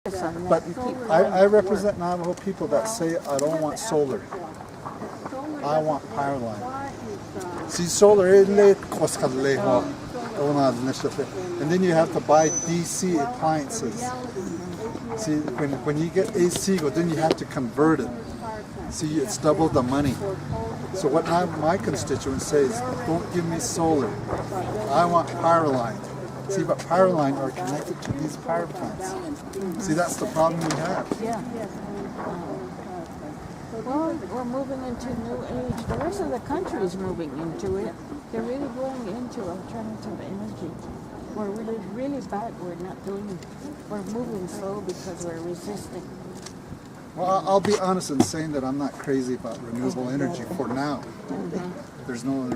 focus on that But and keep I represent Navajo people that say I don't want solar. I want power line. See, solar and then you have to buy DC appliances. See, when you get AC, then you have to convert it. See, it's double the money. So what my constituents say is, don't give me solar. I want power line. See, but power line are connected to these power plants. See, that's the problem we have. Yeah. Well, we're moving into new age. The rest of the country is moving into it. They're really going into alternative energy. We're really back. We're moving slow because we're resisting. Well, I'll be honest in saying that I'm not crazy about renewable energy for now. There's no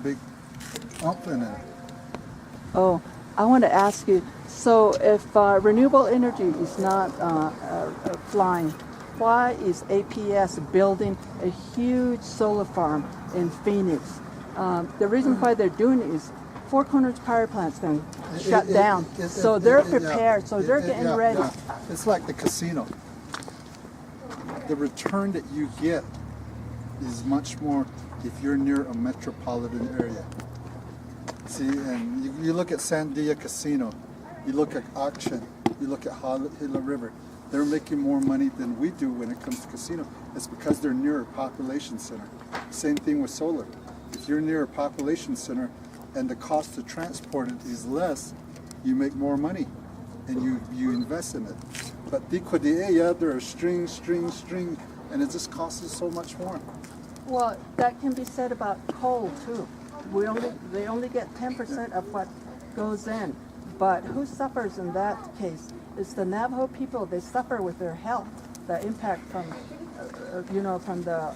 big ump in it. Oh, I want to ask you, so if renewable energy is not flying, why is APS building a huge solar farm in Phoenix? The reason why they're doing it is Four Corners power plant's going to shut down. So they're prepared, so they're getting ready. Yeah. It's like the casino. The return that you get is much more if you're near a metropolitan area. See, and you look at Sandia Casino, you look at Auction, you look at Gila River. They're making more money than we do when it comes to casino. It's because they're near a population center. Same thing with solar. If you're near a population center and the cost to transport it is less, you make more money and you invest in it. But there are string, and it just costs us so much more. Well, that can be said about coal too. They only get 10% of what goes in. But who suffers in that case? It's the Navajo people. They suffer with their health, the impact from the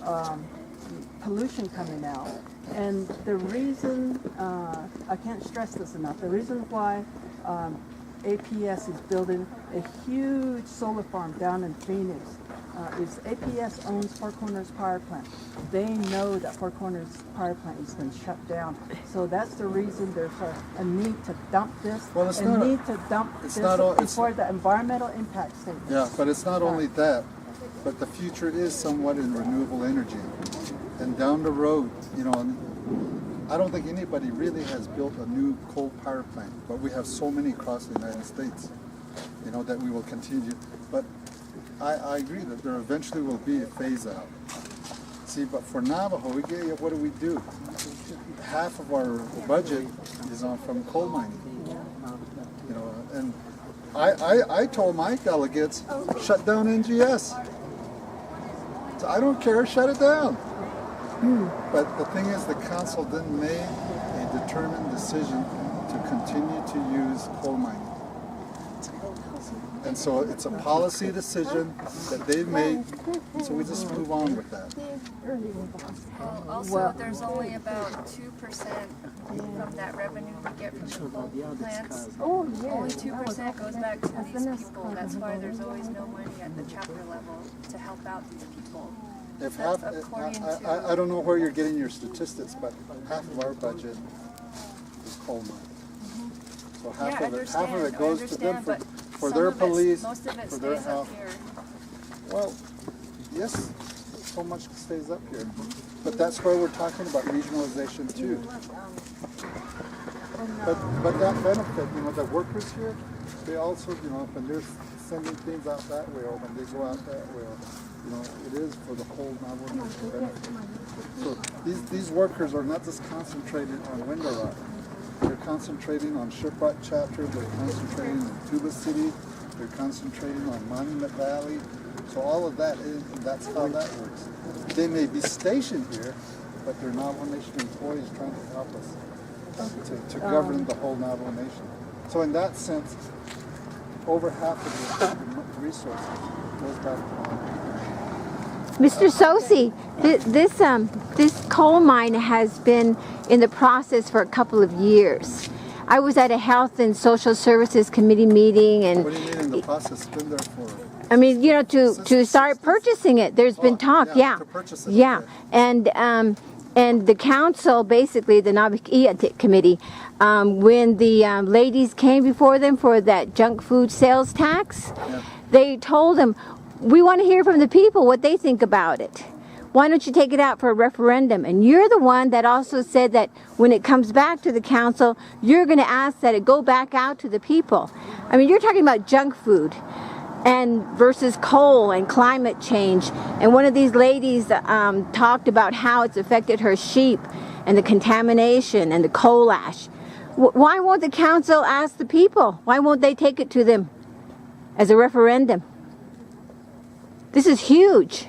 pollution coming out. And the reason, I can't stress this enough, the reason why APS is building a huge solar farm down in Phoenix is APS owns Four Corners Power Plant. They know that Four Corners Power Plant has been shut down. So that's the reason there's a need to dump this, before the environmental impact statement. Yeah, but it's not only that, but the future is somewhat in renewable energy. And down the road, I don't think anybody really has built a new coal power plant, but we have so many across the United States, that we will continue. But I agree that there eventually will be a phase out. See, but for Navajo, what do? Half of our budget is from coal mining. And I told my delegates, shut down NGS. So I don't care, shut it down. But the thing is, the council then made a determined decision to continue to use coal mining. And so it's a policy decision that they've made, so we just move on with that. Also, there's only about 2% from that revenue we get from the coal plants. Only 2% goes back to these people. That's why there's always no money at the chapter level to help out these people. I don't know where you're getting your statistics, but half of our budget is coal mining. So half of it goes to them for their police, for their health. Well, yes, so much stays up here. But that's why we're talking about regionalization too. But that benefit, the workers here, they also, when they're sending things out that way or when they go out that way, it is for the whole Navajo Nation benefit. So these workers are not just concentrated on Window Rock. They're concentrating on Shiprock Chapter, they're concentrating on Tuba City, they're concentrating on Monument Valley. So all of that's how that works. They may be stationed here, but they're Navajo Nation employees trying to help us to govern the whole Navajo Nation. So in that sense, over half of the resources goes back to Mr. Tsosie, this coal mine has been in the process for a couple of years. I was at a Health and Social Services Committee meeting, and what do you mean in the process? It's been there for? I mean, to start purchasing it. There's been talk, to purchase it. And And the council, basically the Navajo committee, when the ladies came before them for that junk food sales tax, they told them, we want to hear from the people what they think about it. Why don't you take it out for a referendum? And you're the one that also said that when it comes back to the council, you're going to ask that it go back out to the people. I mean, you're talking about junk food and versus coal and climate change. And one of these ladies talked about how it's affected her sheep and the contamination and the coal ash. Why won't the council ask the people? Why won't they take it to them as a referendum? This is huge.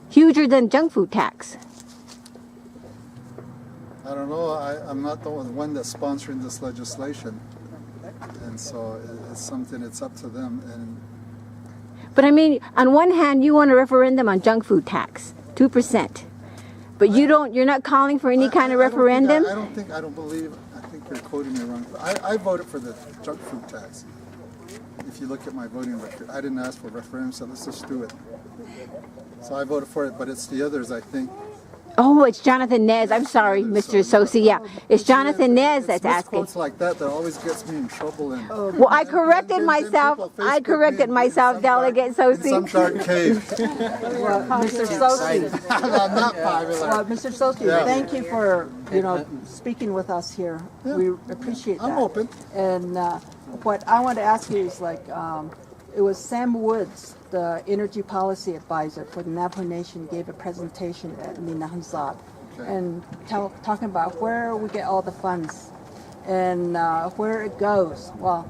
Huger than junk food tax. I don't know. I'm not the one that's sponsoring this legislation. And so it's something, it's up to them. But I mean, on one hand, you want a referendum on junk food tax, 2%. But you're not calling for any kind of referendum? I think you're quoting me wrong. I voted for the junk food tax. If you look at my voting record, I didn't ask for a referendum, so let's just do it. So I voted for it, but it's the others, I think. Oh, it's Jonathan Nez. I'm sorry, Mr. Tsosie. Yeah, it's Jonathan Nez that's asking. Quotes like that always gets me in trouble. And well, I corrected myself. I corrected myself, Delegate Tsosie. In some dark cave. Well, Mr. Tsosie. I'm not popular. Well, Mr. Tsosie, thank you for speaking with us here. Yeah. We appreciate that. I'm open. And what I want to ask you is it was Sam Woods, the energy policy advisor for the Navajo Nation, gave a presentation at Leonard, and talking about where we get all the funds and where it goes. Well,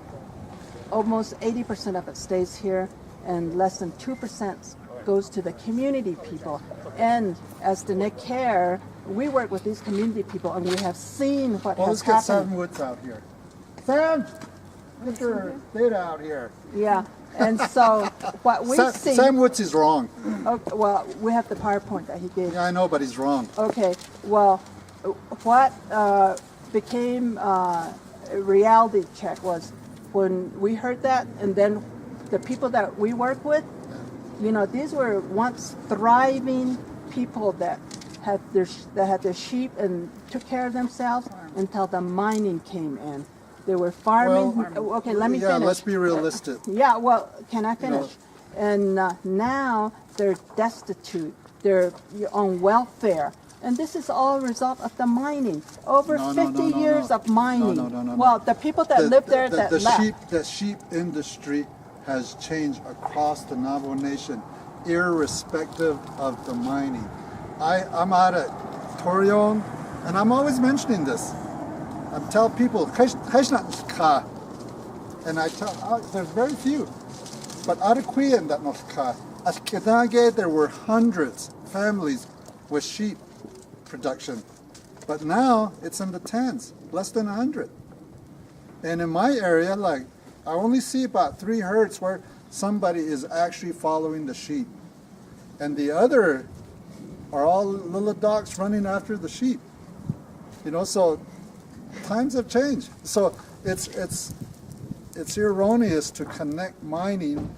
almost 80% of it stays here, and less than 2% goes to the community people. And as Dine CARE, we work with these community people, and we have seen what has let's happened. get Sam Woods out here. Sam, get your data out here. Yeah. And so what we see... Sam Woods is wrong. Okay, well, we have the PowerPoint that he gave. Yeah, I know, but he's wrong. Okay, well, what became a reality check was when we heard that, and then the people that we work with, these were once thriving people that had their sheep and took care of themselves until the mining came in. They were farming. Well, okay, let me finish. Yeah, let's be realistic. Yeah, well, can I finish? And now they're destitute. They're on welfare. And this is all a result of the mining. Over 50 years of mining. No. Well, the people that live there that left. The sheep industry has changed across the Navajo Nation, irrespective of the mining. I'm out at Torion, and I'm always mentioning this. I tell people, and I tell, there's very few, but Araquian that notka, at Kenage there were hundreds families with sheep production, but now it's in the tens, less than 100. And in my area, I only see about 3 herds where somebody is actually following the sheep, and the other are all little dogs running after the sheep. So times have changed. So it's erroneous to connect mining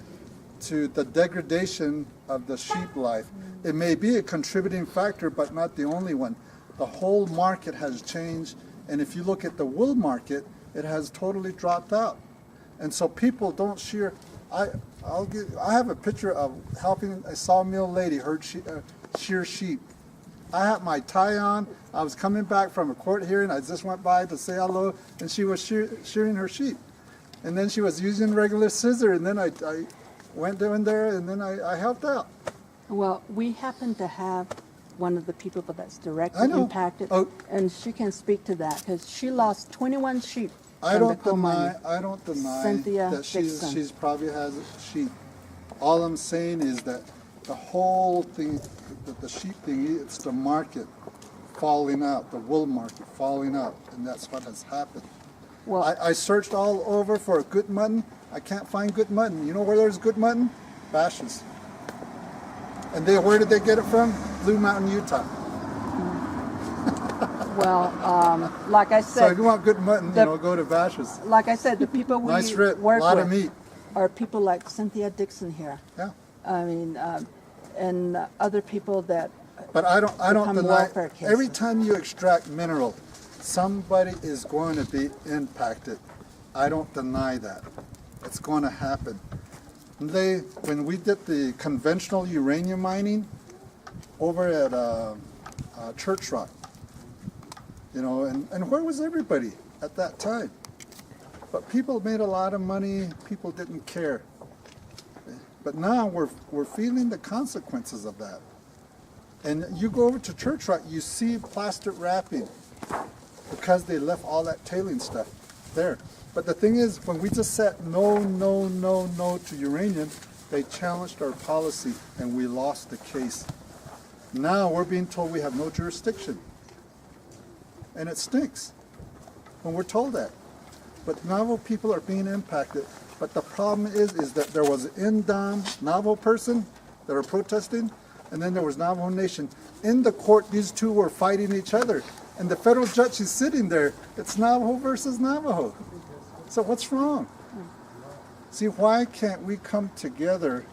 to the degradation of the sheep life. It may be a contributing factor, but not the only one. The whole market has changed, and if you look at the wool market, it has totally dropped out. And so people don't shear. I have a picture of helping a sawmill lady shear sheep. I had my tie on. I was coming back from a court hearing. I just went by to say hello, and she was shearing her sheep. And then she was using regular scissor, and then I went down there, and then I helped out. Well, we happen to have one of the people that's directly impacted, and she can speak to that because she lost 21 sheep. I don't deny Cynthia that she's probably has sheep. All I'm saying is that the whole thing, the sheep thing, it's the market falling out, the wool market falling out, and that's what has happened. Well, I searched all over for good mutton. I can't find good mutton. You know where there's good mutton? Bashes. And where did they get it from? Blue Mountain, Utah. Well, like I said... So if you want good mutton, go to Bashes. Like I said, the people we nice rib, work lot with of meat. Are people like Cynthia Dixon here. Yeah. I mean, and other people that But I don't become deny, welfare cases. every time you extract mineral, somebody is going to be impacted. I don't deny that. It's going to happen. When we did the conventional uranium mining over at Church Rock, you know, and where was everybody at that time? But people made a lot of money, people didn't care. But now we're feeling the consequences of that. And you go over to Church Rock, you see plastic wrapping because they left all that tailing stuff there. But the thing is, when we just said no, no, no, no to uranium, they challenged our policy and we lost the case. Now we're being told we have no jurisdiction. And it stinks when we're told that. But Navajo people are being impacted. But the problem is that there was an in-dom Navajo person that are protesting, and then there was Navajo Nation. In the court, these two were fighting each other. And the federal judge is sitting there. It's Navajo versus Navajo. So what's wrong? See, why can't we come together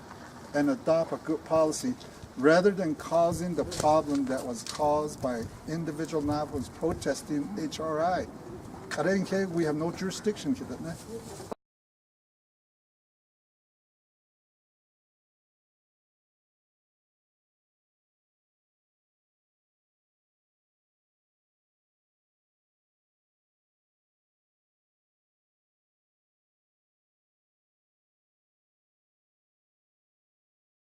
and adopt a good policy rather than causing the problem that was caused by individual Navajos protesting HRI? We have no jurisdiction,